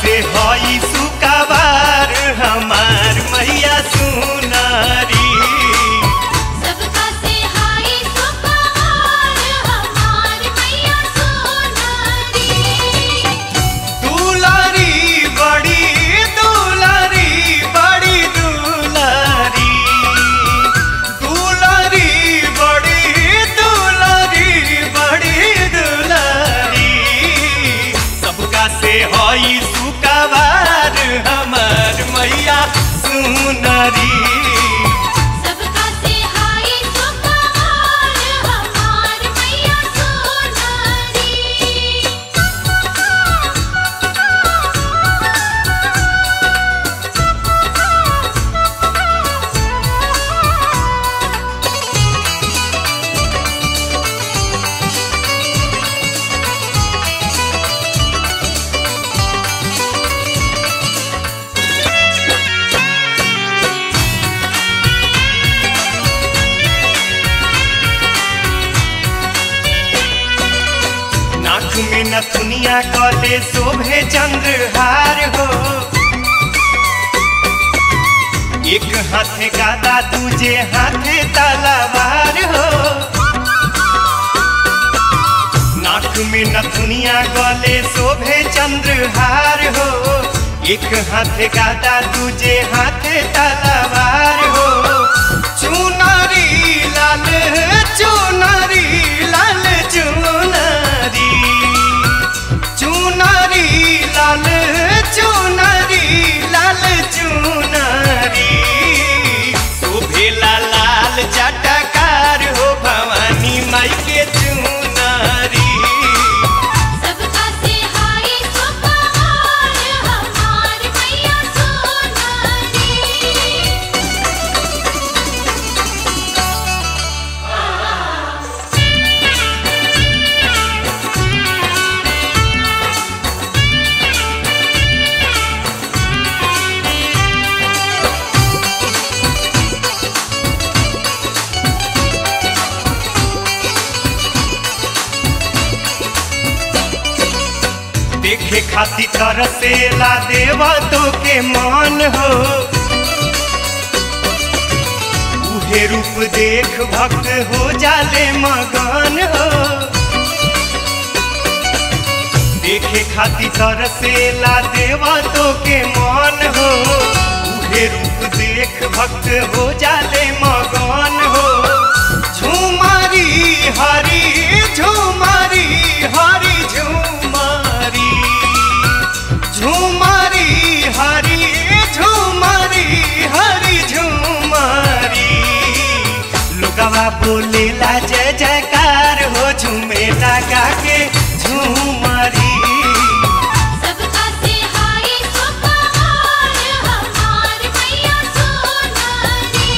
से हई सुकाबार हमार मैया सुनारी। सबका से हाय सुकाबार हमार मैया सुनारी। दुलारी बड़ी दुलारी बड़ी दुलारी, दुलारी बड़ी दुलारी बड़ी दुलारी। सबका से हई सुकाबार हमार मैया सुनारी। सबका से हाय सुकाबार हमार मैया सुनारी। नाक में नथुनिया गले शोभे चंद्रहार हो, एक हाथे गादा दूजे हाथे तलवार हो। नाक में नथुनिया गले शोभे चंद्रहार हो, एक हाथे गादा दूजे हाथे तलवार हो। चुनारी लाल चुनारी लाल चुनारी, चुनारी लाल चुनारी लाल चुनारी। शोभेला लाल चटकार हो भवानी माई के चुनारी। सबका से हाय सुकाबार हमार मैया सुनारी। देखे खाती तरसेला देवतो के मान हो, उहे रूप देख भक्त हो जाले मगन हो। देखे खाती तरसेला देवतो के मान हो, उहे रूप देख भक्त हो जाले मगन हो। झुमारी हरी झुमारी हरी झुमारी, झुमारी हरी झुमारी हरी झुमारी। लोगवा बोलेला जय जयकार हो झूमेला गा के झुमारी। सबका से हाय सुकाबार हमार मैया सुनारी।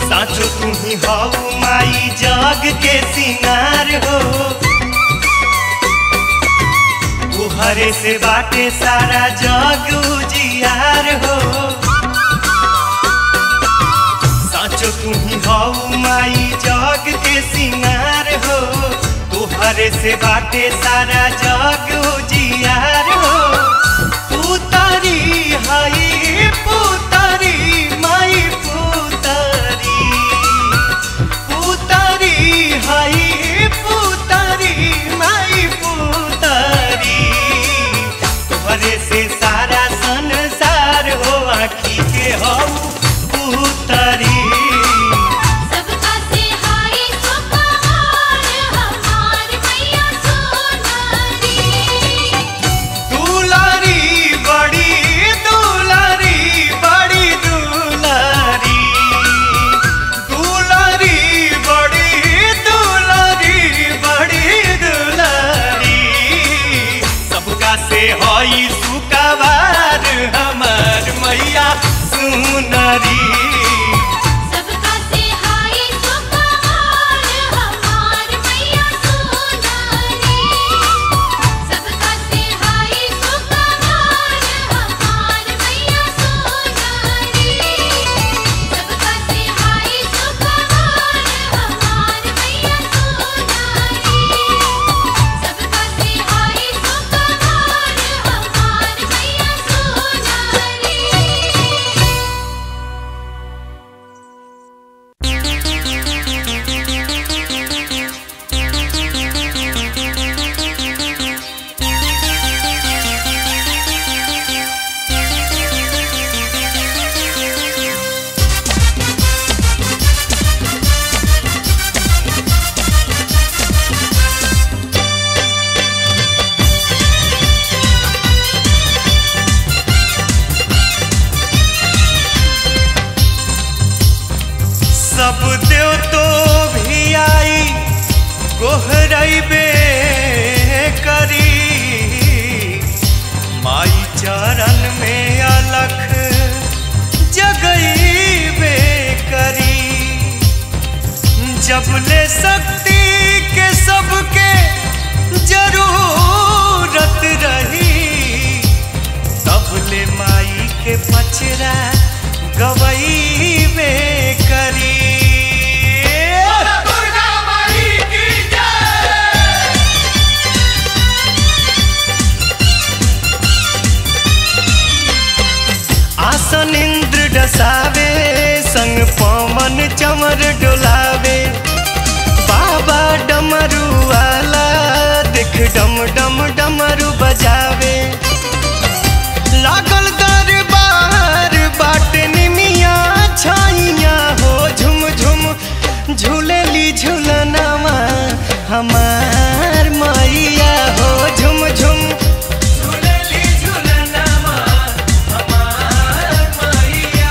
साचो तुम्ही हऊ माई जग के सिंगार हो, तुहरे से बाटे सारा जग उजियार हो। साचो तुम्ही हऊ माई जग के सिंगार हो, तुहरे से बाटे सारा जग उजियार हो। पुतरी हई पुतरी माई पुतरी, पुतरी हई पुतरी माई पुतरी। तुहरे से सारा संसार हो आँखी के हऊ पुतरी। सबका से हाय सुकाबार हमार मैया सुनारी। चमर डोलावे। बाबा डमरू वाला देख डम डम डमरू बजावे। लागल दरबार बाटे निमिया छाइया हो झुम झुम झूलेली झूलनवा हमार मैया हो झुम झुम झूलेली झूलनवा हमार मैया।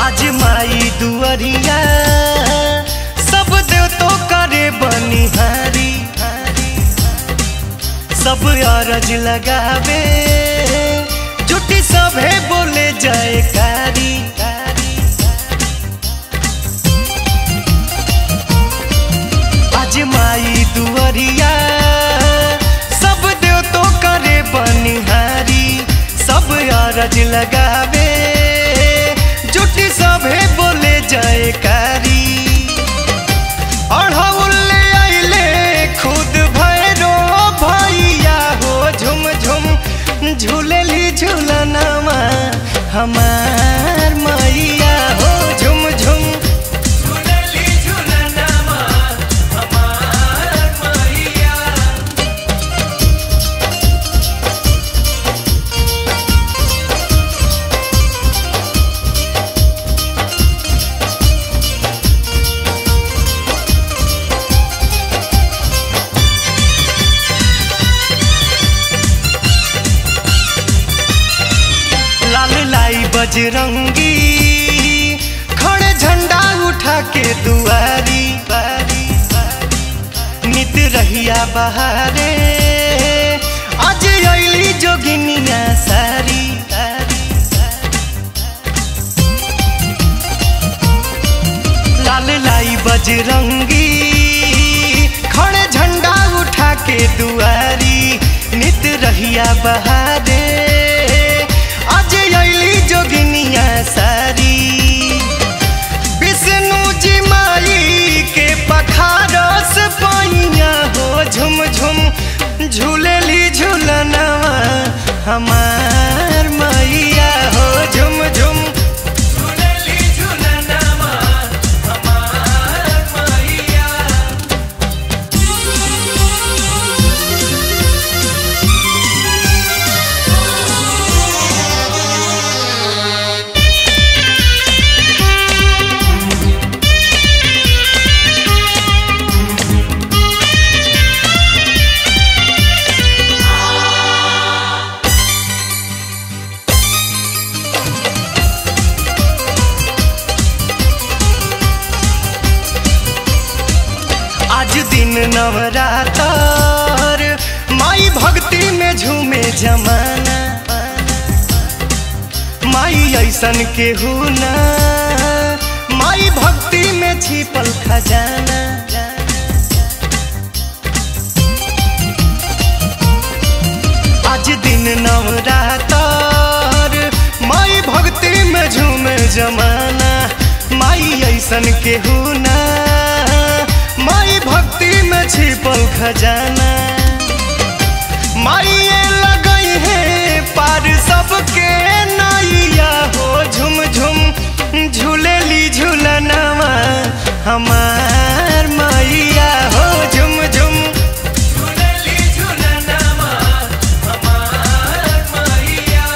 आज माई दुआरिया सब देव तो करे बनिहारी। सब अरज लगावे जुटी सभे बोले जयकारी। आज माई दुआरिया सब देव तो करे बनिहारी। सब अरज लगावे जुटी सभे बोले जयकारी। अढ़ौले आइले खुद भैरो भैया हो झुम झुम झूलेली झूलनवा हमार मैया हो झुम झुम झूलेली झूलनवा हमार मैया। लाल लाई बजरंगी खड़े झंडा उठा के दुआरी। नित रहिया बहारे आज अइली जोगिनिया सारी। लाल लाई बजरंगी खड़े झंडा उठा के दुआरी। नित रहिया बहारे आज अइली जोगिनिया सारी। विष्णु जी माई के पखारस पैया हो झुम झुम झूलेली झूलनवा हमार मैया हो झुम झुम झूलेली झूलनवा हमार मैया। आज दिन नवरातर माई भक्ति में झूमे जमाना। माई ऐसन केहू ना माई भक्ति में छिपल खजाना। आज दिन नवरातर माई भक्ति में झूमे जमाना। माई ऐसन केहू ना माई भक्ति में छिपल खजाना। माई लगई है पार सबके नैया हो झुम झुम झूलेली झूलनवा हमार मैया हो झुम झुम झूलेली झूलनवा हमार मैया।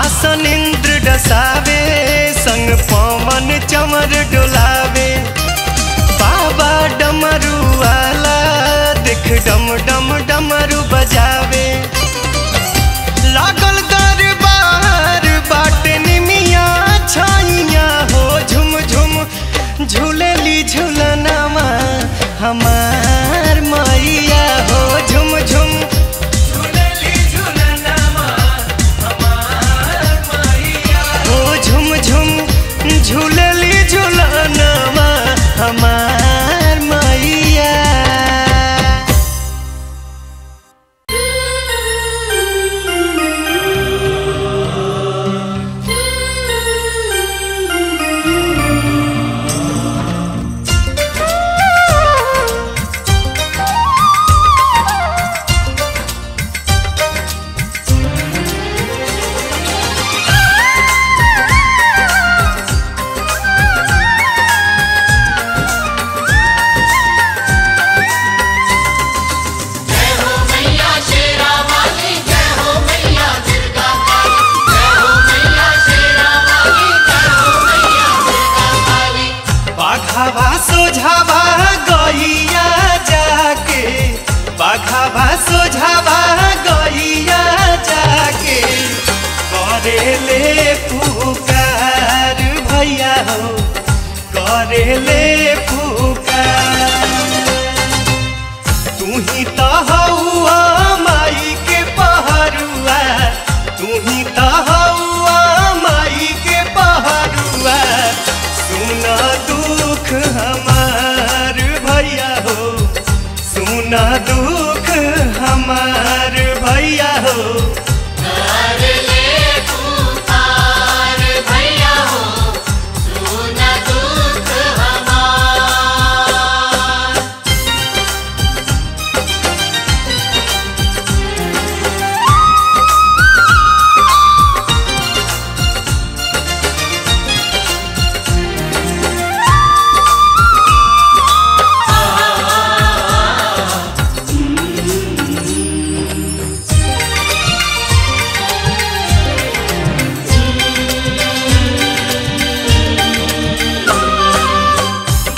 आसन इंद्र डसावे संग पवन चमर डोलावे। बाबा डमरू वाला देख डम डम डमरू बजावे। लागल दरबार बाटे निमिया छाइया हो झुम झुम झूलेली झूलनवा हमार मैया हो झुम झुम झूलेली झूलनवा हमार मैया हो झुम झुम झूलेली झूल बाघावा सोझावा गैया जाके करेले पुकार भैया हो करेले पुकार। तू ही तो हौआ माई के पहरुआ तू ही तो हौआ माई के पहरुआ सुना दुख हमार भैया हो सुना दुख हमार भैया हो करेले पुकार भैया हो सुना दुख हमार।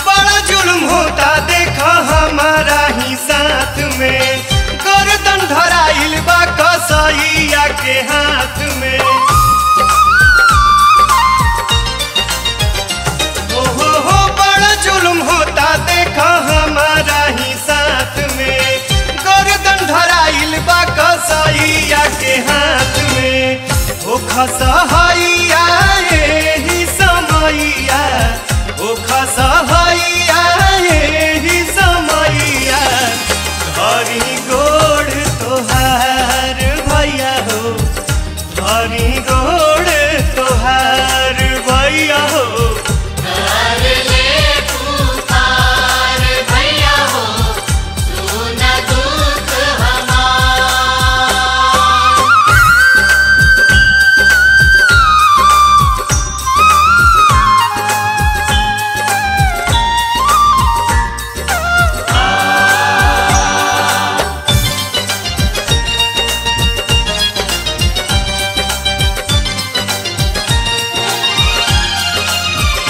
बड़ा जुल्म होता देखा हमारा ही साथ में गर्दन धराइल बा कसैया के हाथ में। हो बड़ा जुल्म होता देखा हमारा ही साथ में गर्दन धराइल बा कसैया के हाथ में। हो खसहैया एही समैया हो खसहैया एही समैया धरी गोड़ तोहार भैया हो धरी गोड़ तोहार भैया हो करेले पुकार भैया हो सुना दुख हमार।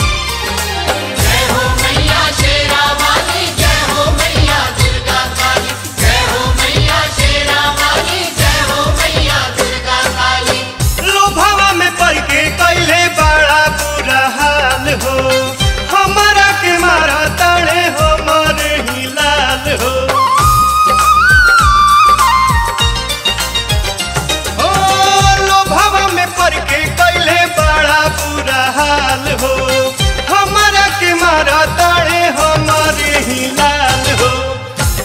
जय हो मैया शेरा वाली जय हो मैया दुर्गा काली जय हो मैया शेरा वाली जय हो मैया दुर्गा काली। लोभावा में पड़ के कैले बड़ा बुरा हाल हो हमारा के मारा ताड़े हो मारे ही लाल हो। ओ लोभावा में पड़ के कैले बड़ा बुरा हाल हो हमारा के मारा ताड़े हो मारे ही लाल हो।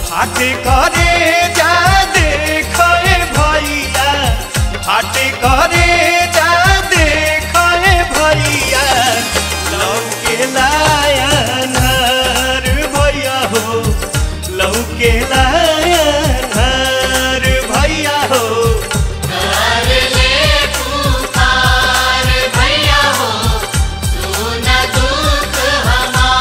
फाटे करे जा देखे भैया फाटे करे जा देखे भैया लौके लाया नार भैया हो लौके लाया नार भैया हो करेले पुकार भैया हो सुना दुख हमार।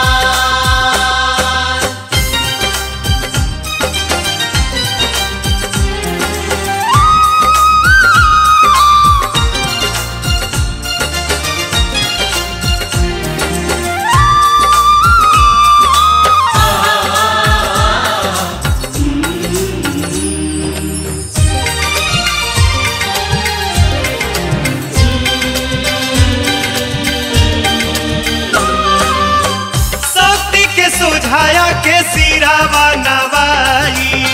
शक्ति के सुझाया के सिरावा नवाई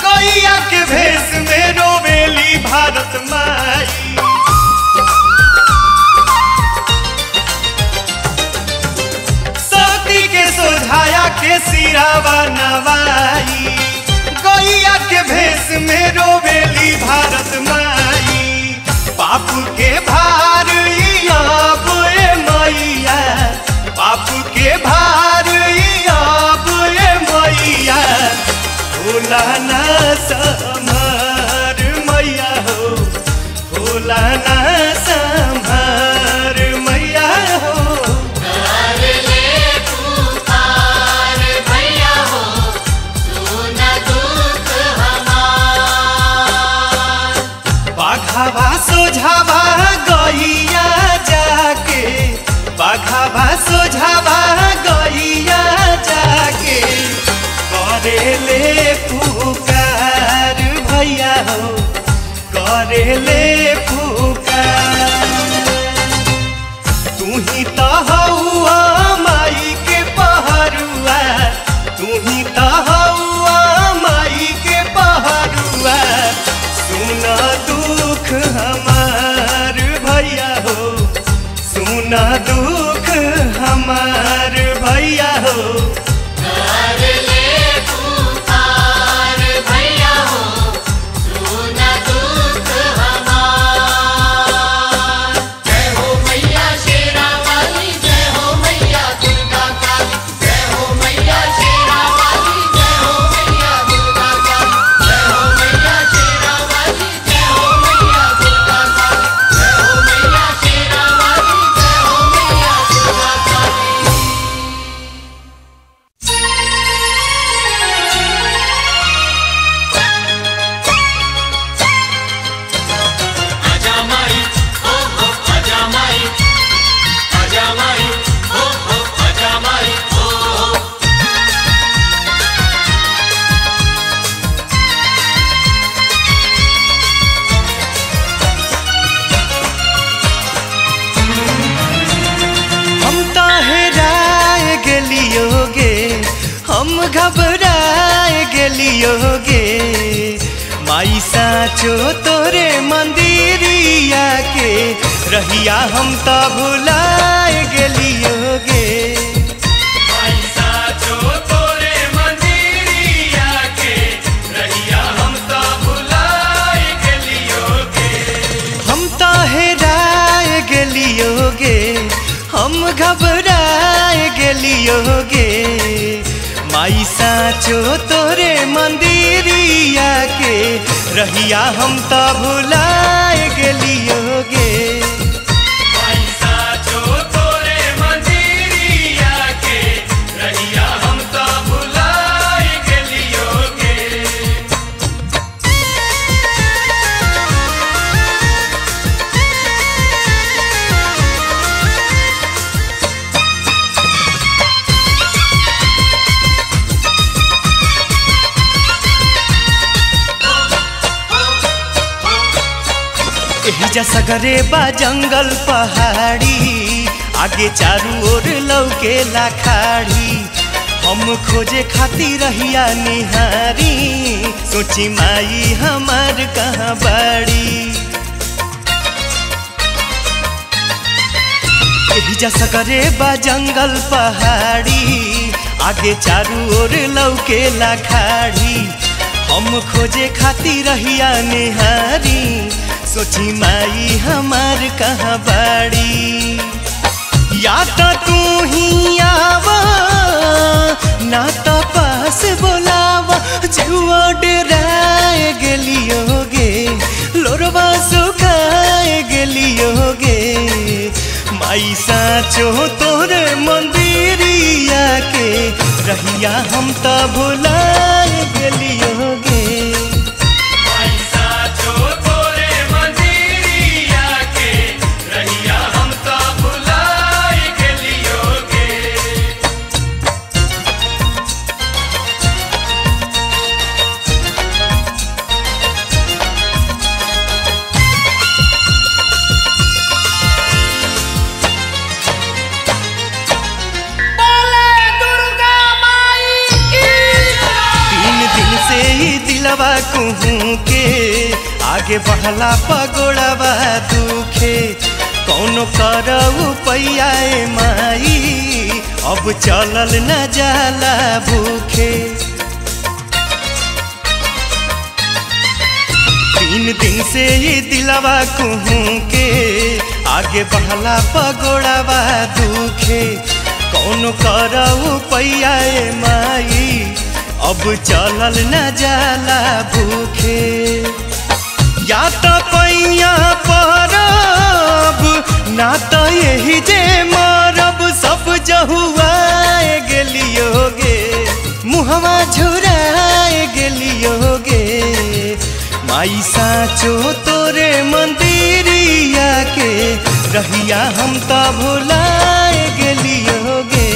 गैया के भेष में रोवेली भारत माई। शक्ति के सुझाया के सिरावा नवाई गैया के भेष में रोवेली भारत माई। पाप के भार अब ए मैया पाप के भार अब ए मैया भोला ना संभार मैया हो भोला ना संभार मैया हो करेले पुकार भैया हो सुना दुख हमार। बाघावा सोझावा गैया जाके बाघावा सोझावा गैया जाके करेले पुकार घबराए गेलियोगे माई साचो तोरे मंदिरिया के रहिया हम तो भुलाए गेलियोगे माई साचो तोरे मंदिरिया के रहिया हम तो भुलाए गेलियोगे हम तो हेराए गेलियोगे हम घबराए गेलियोगे माई साचो तोरे मंदिरिया के रहिया हम तो भुलाए गेलियोगे माई साचो तोरे मंदिरिया के रहिया हम तो भुलाए गेलियोगे एहिजा सगरे बा जंगल पहाड़ी आगे चारू ओर लौके लाखाड़ी हम खोजे खाती रहिया निहारी सोची माई हमार कहाँ बाड़ी एहिजा सगरे बा जंगल पहाड़ी आगे चारू ओर लौके लाखाड़ी हम खोजे खाती रहिया निहारी सोची माई हमार कहाँ बाड़ी या तो तू ही आवा ना तो पास बोलावा जुआ डराए गेलियोगे लोरवा सुखाए गेलियोगे माई साचो तोरे मंदिरिया के रहिया हम तो भुलाए गेलियोगे माई साचो तोरे मंदिरिया के रहिया हम तो भुलाए गेलियोगे बोले दुर्गा माई की 3 दिन से ही दिलवा कुहू के आगे बढ़ला पगोड़वा दुखे कौनो करऊ पैयाए माई अब चलल न जाला भूखे 3 दिन से ही दिलवा कुहू के आगे बढ़ला पगोड़वा दुखे कौनो करऊ पैयाए माई अब चलल न जाला भूखे या तो पैया परब ना तो यही जे मरब सब जहुआए गेलियोगे मुहवा झुराए गेलियोगे माई साचो तोरे मंदिरिया के रहिया हम तो भुलाए गेलियोगे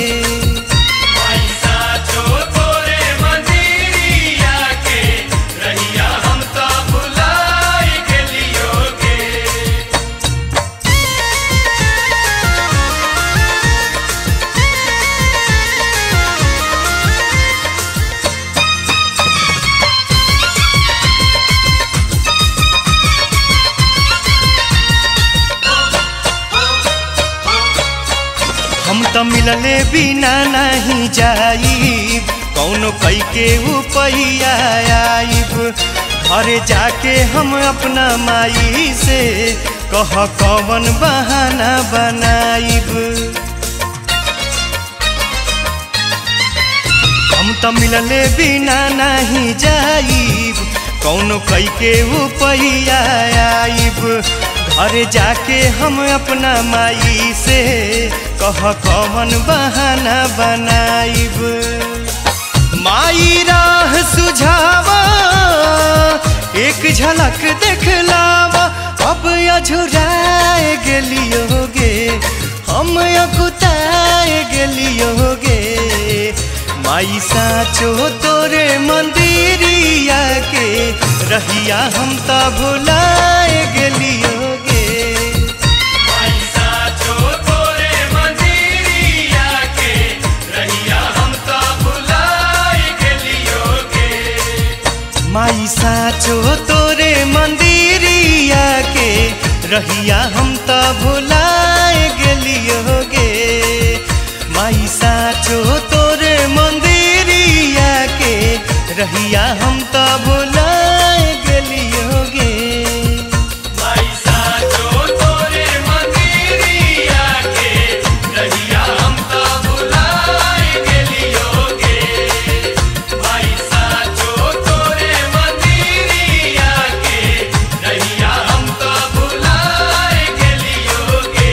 माई साचो तोरे मंदिरिया के रहिया हम तो भुलाए गेलियोगे हम तो मिलले बिना नहीं जाइब कौनो कई के उपैया आइब घरे जाके हम अपना माई से कह कवन बहाना बनाइब हम तो मिलले बिना नहीं जाइब कौनो कई के उपैया आइब घरे जाके हम अपना माई से कह कवन बहाना बनाइब माई राह सुझावा एक झलक देखलावा अब अझुराए गेलियोगे हम अकुताए गेलियोगे माई साचो तोरे मंदिरिया के रहिया हम तो भुलाए गेलियोगे माई साचो तोरे मंदिरिया के रहिया हम तो भुलाए साचो तोरे मंदिरिया के रहिया हम त भुलाए गेलियोगे। माई साचो तोरे मंदिरिया के रहिया हम त भुलाए गेलियोगे। माई साचो तोरे मंदिरिया के रहिया हम त भुलाए गेलियोगे। माई साचो तोरे मंदिरिया के रहिया हम त भुलाए गेलियोगे।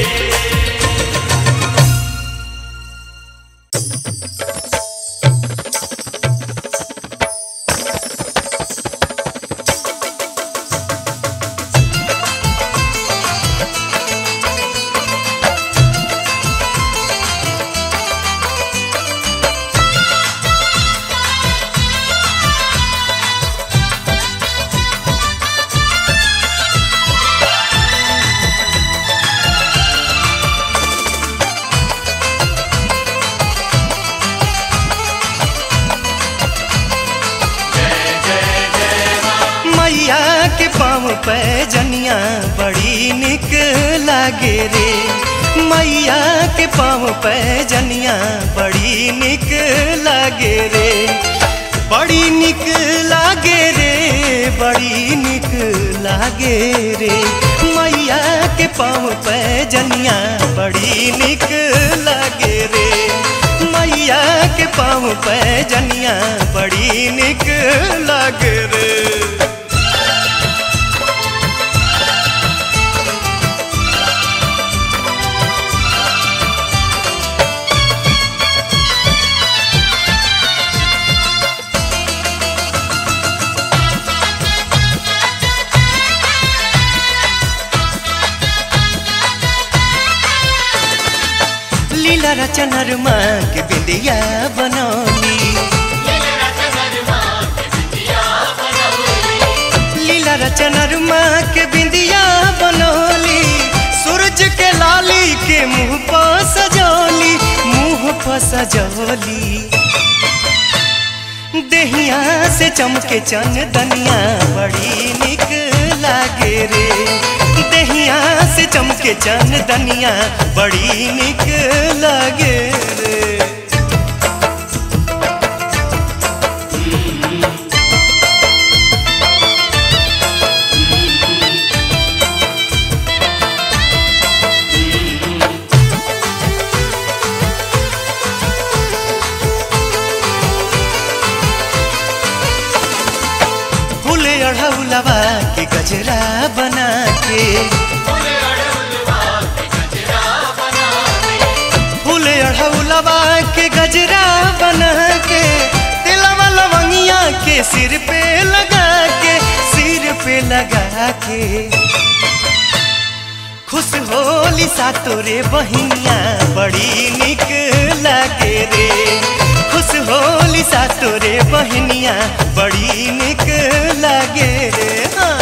मैया के पाँव पे जनिया बड़ी निक लागे रे। मैया के पाँव पे जनिया बड़ी निक लागे रे। बड़ी निक लागे रे, बड़ी निक लागे रे। मैया के पाँव पे जनिया बड़ी निक लागे रे। मैया के पाँव पे जनिया बड़ी निक लागे रे। लीला रचनर माँ के बिंदिया बनौली। लीला रचनर माँ के बिंदिया बनौली। सूरज के लाली के मुँह पर सजौली, मुँह पर सजौली। देहिया से चमके चंदनिया बड़ी निक लागे रे। देहिया से चमके चंदनिया बड़ी निक लागे रे। फूले अढ़ौलवा के गजरा बना के, फूले अढ़ौलवा के गजरा बना के, तिलवा लवंगिया के सिर पे लगा के, सिर पे लगा के। खुश होली सा तोरे बहिनिया बड़ी निक लागे रे। खुश होली सा तोरे बहिनिया बड़ी निक लागे रे। हाँ।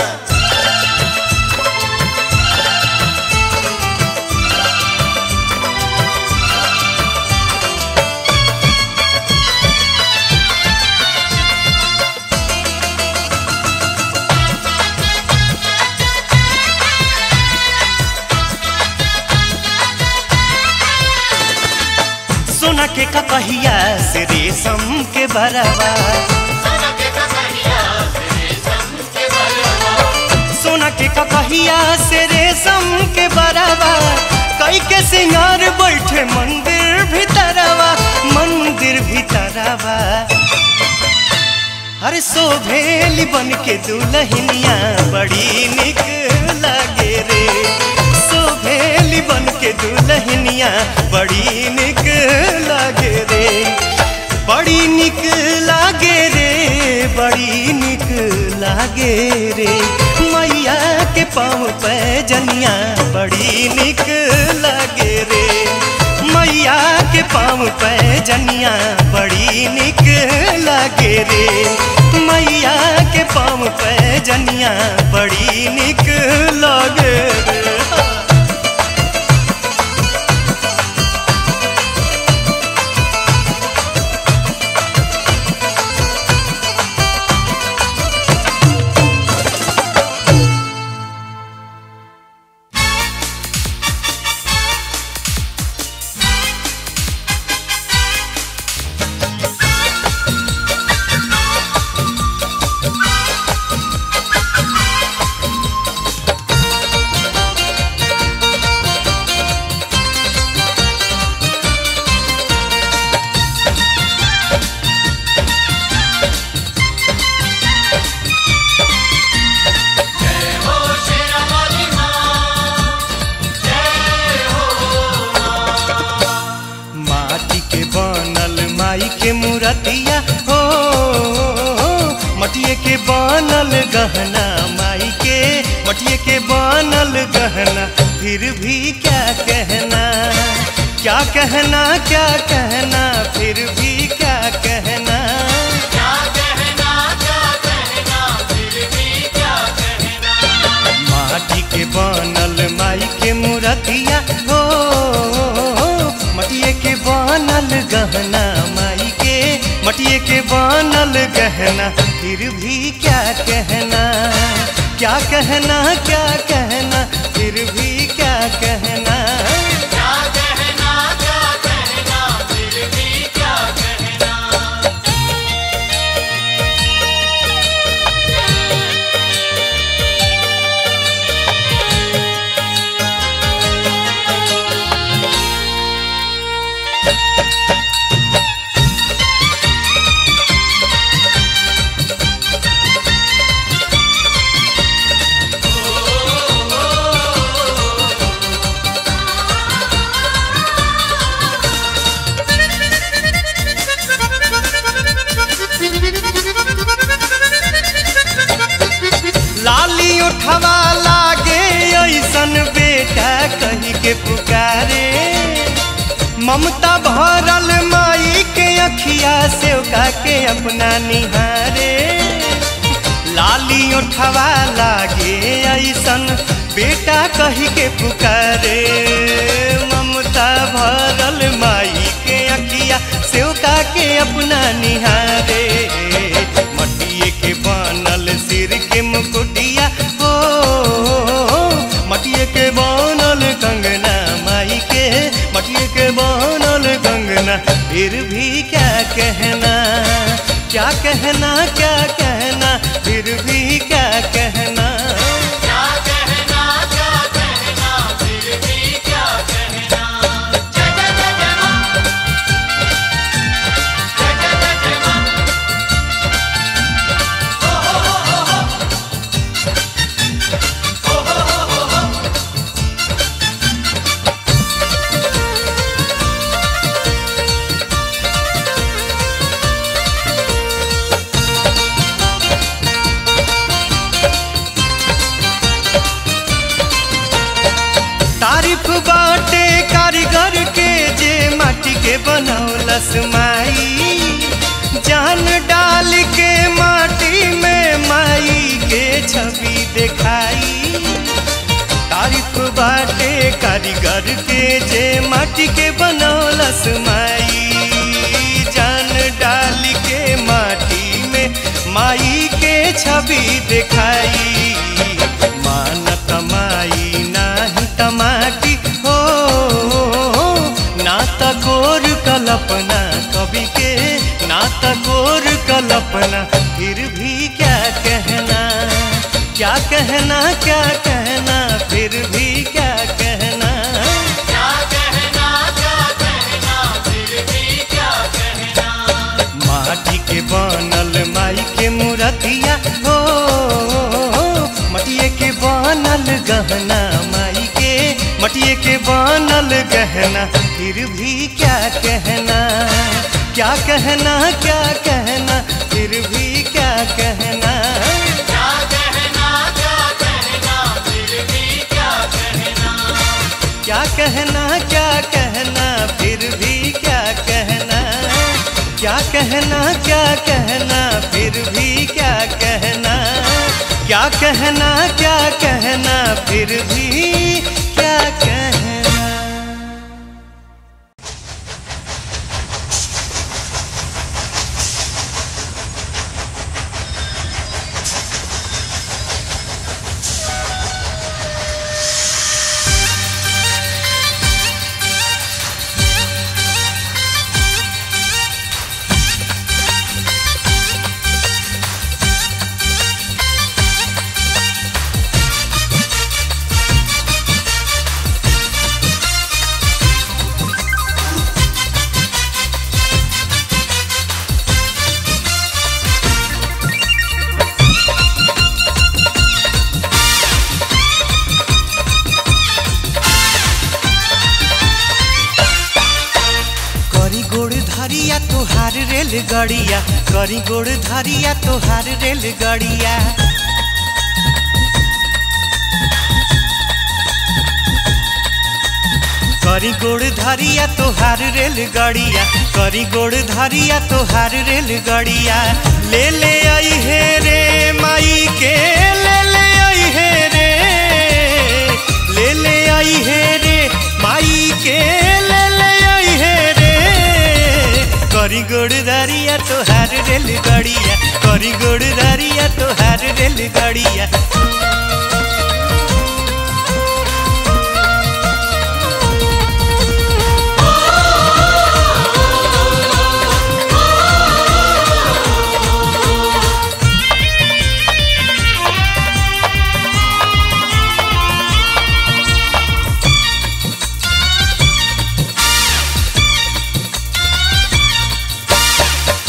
सोना के ककहिया से रेशम के बरवा, सोना के ककहिया से रेशम के बरवा। कई के सिंगार बैठे मंदिर भीतरवा, मंदिर भीतरवा। हर शोभेली बन के दुल्हनिया बड़ी निक लागे रे। शोभेली बन के दुल्हनिया बड़ी निक लागे रे। बड़ी निक लागे रे, बड़ी निक लागे रे। मैया के पाँव पे जनिया बड़ी निक लागे रे। मैया के पाँव पे जनिया बड़ी निक लागे रे। मैया के पाँव पे जनिया बड़ी निक लागे रे। बनल गहना माई के मटिए के बनल गहना फिर भी क्या कहना क्या कहना क्या कहना फिर भी क्या कहना क्या कहना फिर भी क्या कहना। माटी के बनल माई के मूर्तिया हो मटिए के बनल गहना माई के मटिए के बनल गहना फिर भी क्या कहना क्या कहना क्या कहना फिर भी क्या कहना क्या कहना फिर भी क्या कहना। लाली उठवा लागे ऐसन बेटा कही के पुकारे ममता भरल माई के अखिया से के अपना निहारे लाली उठवा लागे ऐसन बेटा कही के पुकारे ममता भरल माई के अखिया से के अपना निहारे मटिए के बनल सिर के मुकुटिया हो मटिए के बनल कंगना माई के मटिए के बनल कंगना फिर भी क्या कहना क्या कहना क्या कहना फिर भी क्या कहना क्या कहना फिर भी क्या कहना। जय जय जय जय मां जय जय जय जय मां तारीफ बाटे कारीगर के जे माटी के बनौलस माई जान डाल के माटी में माई के छवि दिखाई तारीफ बाटे कारीगर के जे माटी के बनौलस माई जान डाल के माटी में माई के छवि दिखाई मानत माई नाही तमाटी हो ना तकोर कल्पना कवि के ना तकोर कल्पना फिर भी क्या कहना क्या कहना क्या कहना फिर भी क्या कहना क्या कहना फिर भी क्या कहना। माटी के बनल माई के मूर्तिया हो मटिए के बनल गहना माई के मटिए के बनल गहना फिर भी क्या कहना क्या कहना क्या कहना फिर भी क्या कहना क्या कहना फिर भी क्या कहना। क्या कहना क्या कहना फिर भी क्या कहना क्या कहना क्या कहना फिर भी क्या कहना क्या कहना क्या कहना फिर भी क्या कहना। रेलगाड़िया करी गोड़ धारिया तोहार रेलगाड़िया। करी गोड़ धारिया तोहार रेलगाड़िया करी गोड़ धारिया तोहार रेलगाड़िया। ले ले आई है रे माई के ले ले आई है रे ले ले आई है रे माई के ले ले आई है रे। करी गोड़ धारिया तोहार रेलगाड़िया करी गोड़ धारिया तोहार रेलगाड़िया।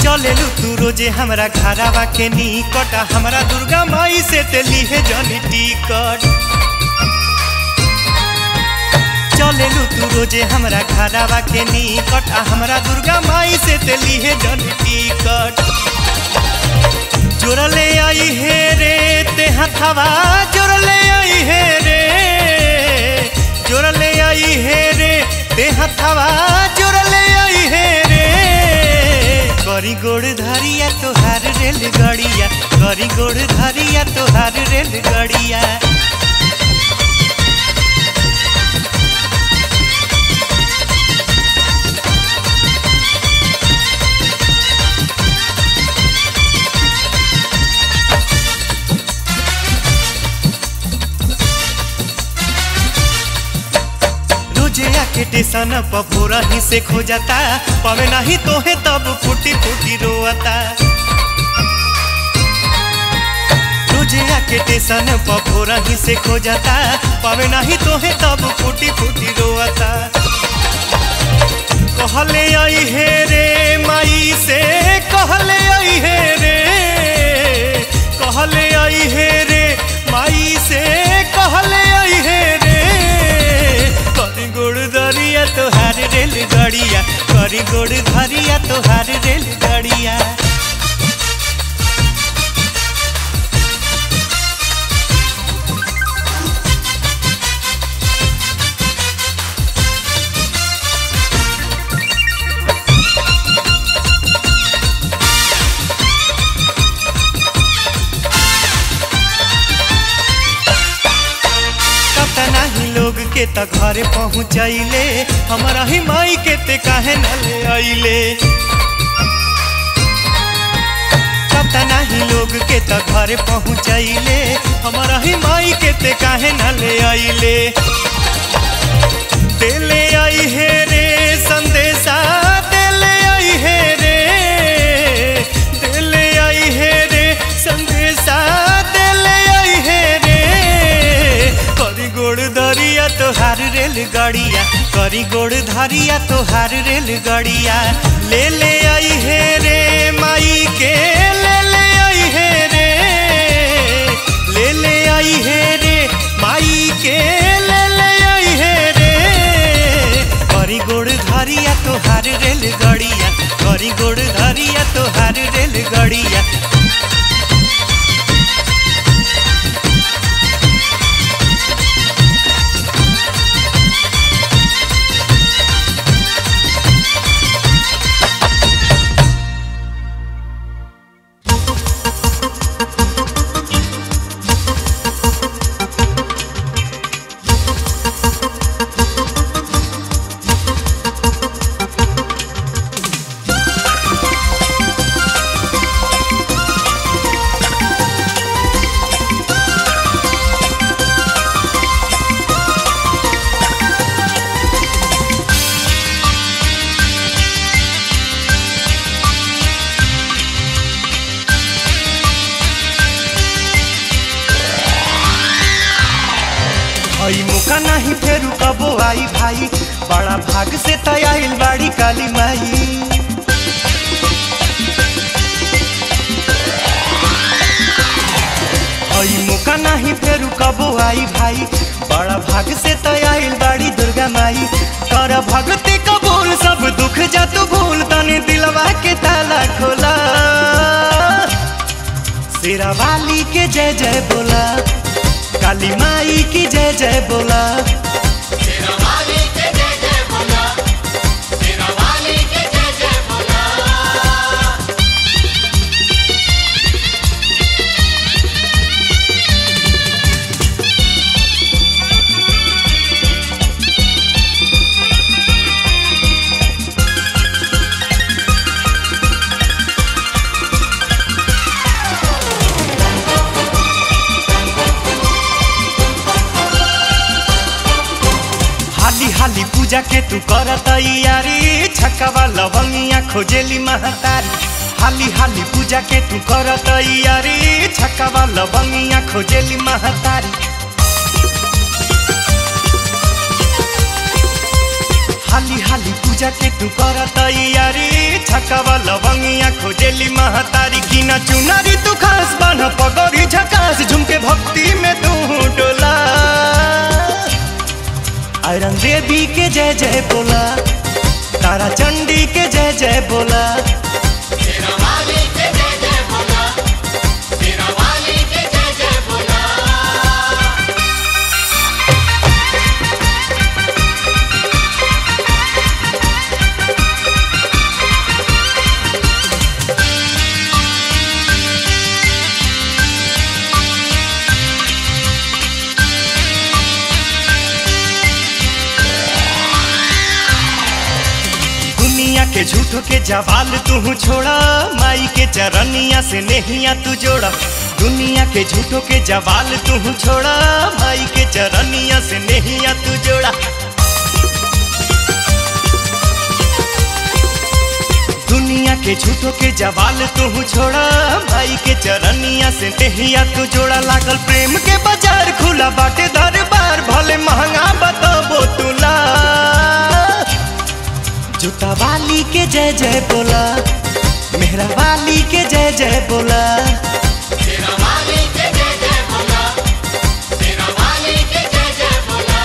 चलेलू तू रोजे हमरा घरावा के निकट हमरा दुर्गा माई से तेली है जनी टिकट। चलेलू तू रोजे हमरा घरावा के निकट हमरा दुर्गा माई से तेली है जनी टिकट। जोड़ले आई है रे ते हथवा जोड़ले आई है रे जोड़ले आई है रे ते हथवा जोड़ले आई है रे। करी गोड़ धारिया तोहार रेलगाड़िया करी गोड़ धारिया तोहार रेलगाड़िया। रोजे आके टेसन पपूरा ही से खो जाता पावे नहीं तो है तब फूटी फूटी रोता। रोजे आके टेसन पपूरा ही से खो जाता पावे नहीं तो है तब फूटी फूटी रोता। कहले आई है रे माई से कहले आई है रे कहले आई है रे माई से कहले आई है रे। करी गोड़ धारिया तोहार रेलगाड़िया करी गोड़ धारिया तोहार रेलगाड़िया। लोग के त घरे पहुँचैले हमारा ही माई के ते काहे न ले आइले। पता नहीं लोग के त घरे पहुँचैले हमारा ही माई के ते काहे न ले आइले। देले आई है रे संदेशा देले आई है रे देले आई है रे संदेशा देले आई है रे। करी गोड़ धारिया तोहार रेलगाड़िया करी गोड़ धारिया तोहार रेलगाड़िया। ले ले आई है रे माई के ले ले आई है रे ले ले आई है रे माई के ले ले आई है रे। करी गोड़ धारिया तोहार रेलगाड़िया करी गोड़ धारिया तोहार रेलगाड़िया। आई मौका नहीं फेरू कबो आई भाई बड़ा भाग से तयाइल बाड़ी काली माई। आई मौका नहीं फेरू कबो आई भाई बड़ा भाग से तयाइल बाड़ी दुर्गा माई। कर भगती कबूल सब दुख जा तू भूल तनी दिलवा के ताला खोला। शेरा वाली के जय जय बोला, काली माई की जय जय बोला। शेरा वाली के जय जय बोला, शेरा वाली के जय जय बोला। हाली हाली पूजा के तू कर तैयारी, छक्कावा लवंगिया खोजेली महतारी। हाली हाली पूजा के तू कर तैयारी, छक्कावा लवंगिया खोजेली महतारी। हाली हाली पूजा के तू कर तैयारी, छक्कावा लवंगिया खोजेली महतारी। कीना चुनारी तू खास बन पगड़ी झकास, झुमके भक्ति में तू डोला। आयरन देवी के जय जय बोला, तारा चंडी के जय जय बोला। शेरा वाली के जय जय बोला, शेरा वाली के जय जय बोला। दुनिया के झूठों के जवाल तू छोड़ा, माई के चरनिया से नहिया तू जोड़ा। दुनिया के झूठों के जवाल तू छोड़ा, माई के चरनिया से नहिया तू जोड़ा। दुनिया के झूठों के जवाल तू छोड़ा, माई के चरनिया से नहिया तू जोड़ा। लागल प्रेम के बाजार खुला बाटे दरबार, भले महंगा बताबो तुला। जूता वाली के जय जय बोला, मेहरा वाली के जय जय बोला। शेरा वाली के जय जय बोला, शेरा वाली के जय जय बोला।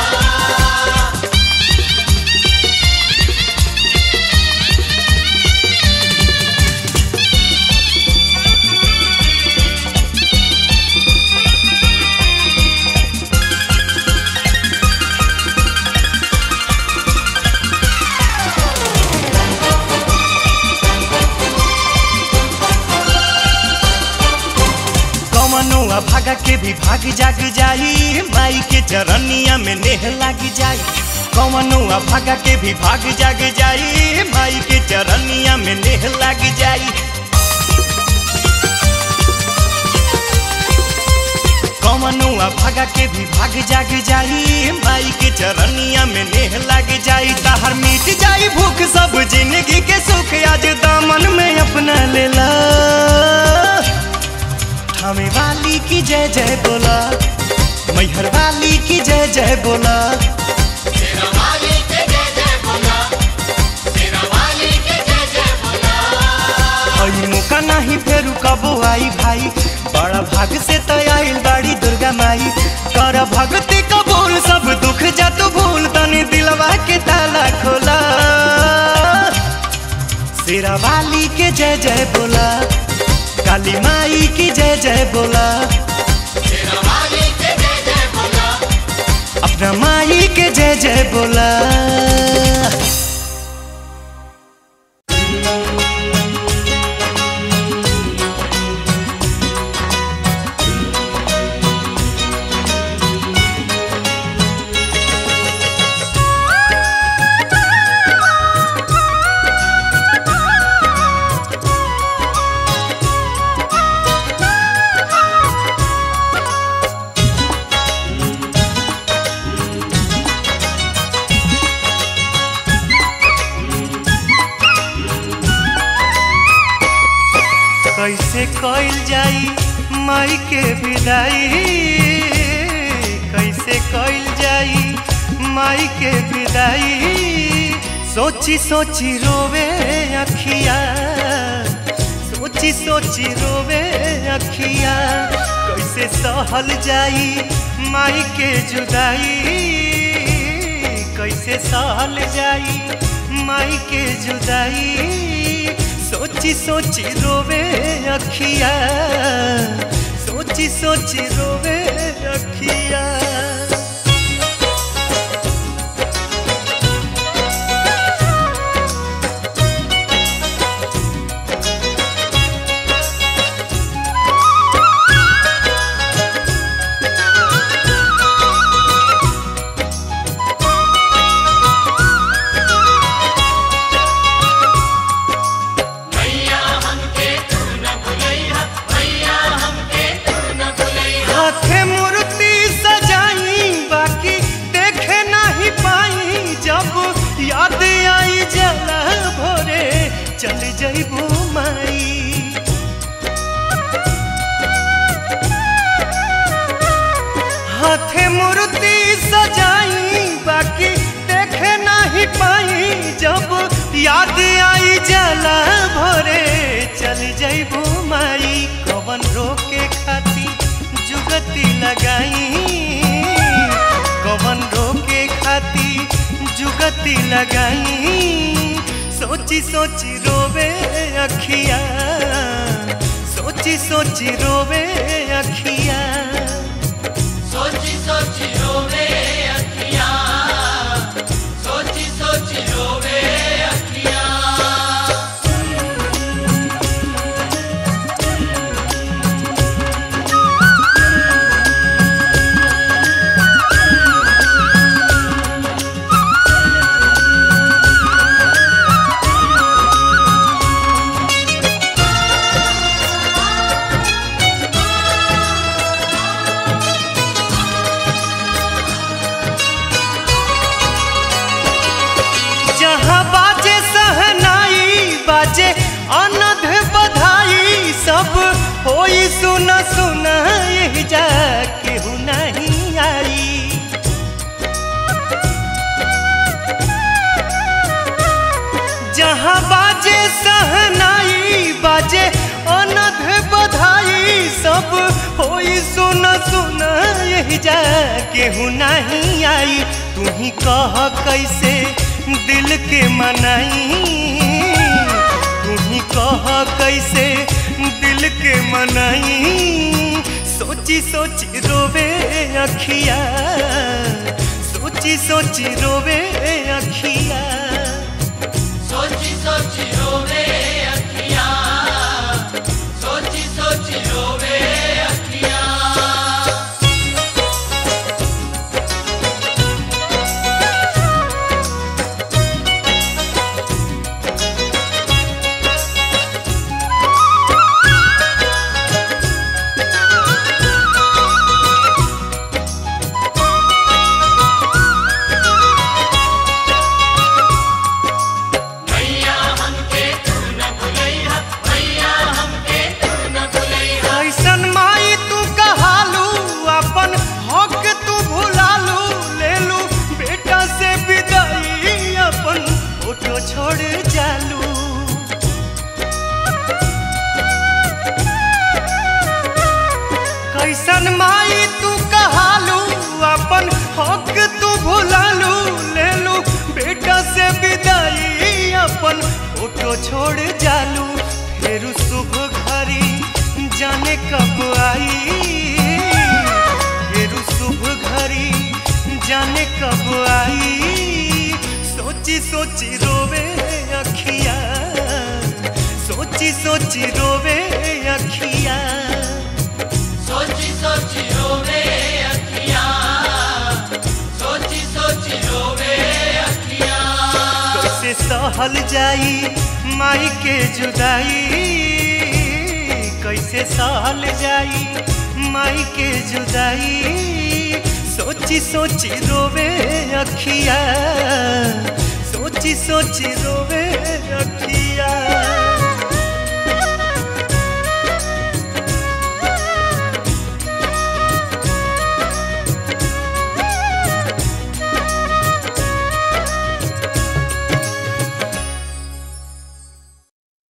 कमनुआ भागा के भी भाग जाग जाई, माई के चरनिया में नेह लाग जाई। कमनुआ भागा के भी भाग जाग जाई, माई के चरनिया में नेह लाग जाई। कमनुआ भागा के भी भाग जाग जाई, माई के चरनिया में नेह लाग जाई। ताहर मिट जाई भूख सब जिंदगी के सुख, आज दामन में अपना लेला। थामे वाली की जय जय बोला, मैहर वाली की जय जय बोला। शेरा वाली के जय जय बोला, शेरा वाली के जय जय बोला। हई मौका नहीं फेरू कबो आई भाई, बड़ा भाग से तैयार बाड़ी दुर्गा माई। कर भक्ति कबूल सब दुख जा तू भूल, तनी दिलवा के ताला खोला। शेरा वाली के जय जय बोला, काली माई की जय जय बोला। शेरा वाली के जय जय बोला, अपना माई के जय जय बोला। कैसे कइल जाई माई के विदाई, कैसे कइल जाई माई के विदाई। सोची सोची रोवे अखिया, सोची सोची रोवे अखिया। कैसे सहल जाई माई के जुदाई, कैसे सहल जाई माई के जुदाई सोची सोची रोवे अखिया सोची सोची रोवे अखिया चल जइबू माई हाथे मूर्ति सजाई बाकी देखे नहीं पाई जब याद आई जला भरे चल जइबू माई कवन रोके खाती जुगती लगाई कवन रोके खाती जुगती लगाई सोची सोची रोवे अखिया सोची सोची रोवे अखिया सोची सोची रोवे अखिया सोची सोची रोवे अखिया बाजे सहनाई बाजे अनध बधाई सब होई सुना सुना यही जा केहू नहीं आई जहाँ बाजे सहनाई बाजे अनध बधाई सब होई सुना सुना यही जा केहू नहीं आई तू ही कह कैसे दिल के मनाई तू ही कह कैसे दिल के मनाई सोची सोची रोवे अखिया सोची सोची रोवे अखिया सोची सोची रोवे अखिया सोची सोची रोवे अखिया छोड़ जालू कैसन माई तू कहालू अपन हक तू भुलालू लेलू बेटा से विदाई अपन फोटो छोड़ जालू फिर शुभ घड़ी जाने कब आई फिर शुभ घड़ी जाने कब आई सोची सोची रोवे अखिया सोची सोची रोवे अखिया सोची सोची रोवे अखिया सोची सोची रोवे अखिया कैसे सहल जाई माई के जुदाई कैसे सहल जाई माई के जुदाई सोची सोची रोवे अखिया सोची सोची रोवे अखिया।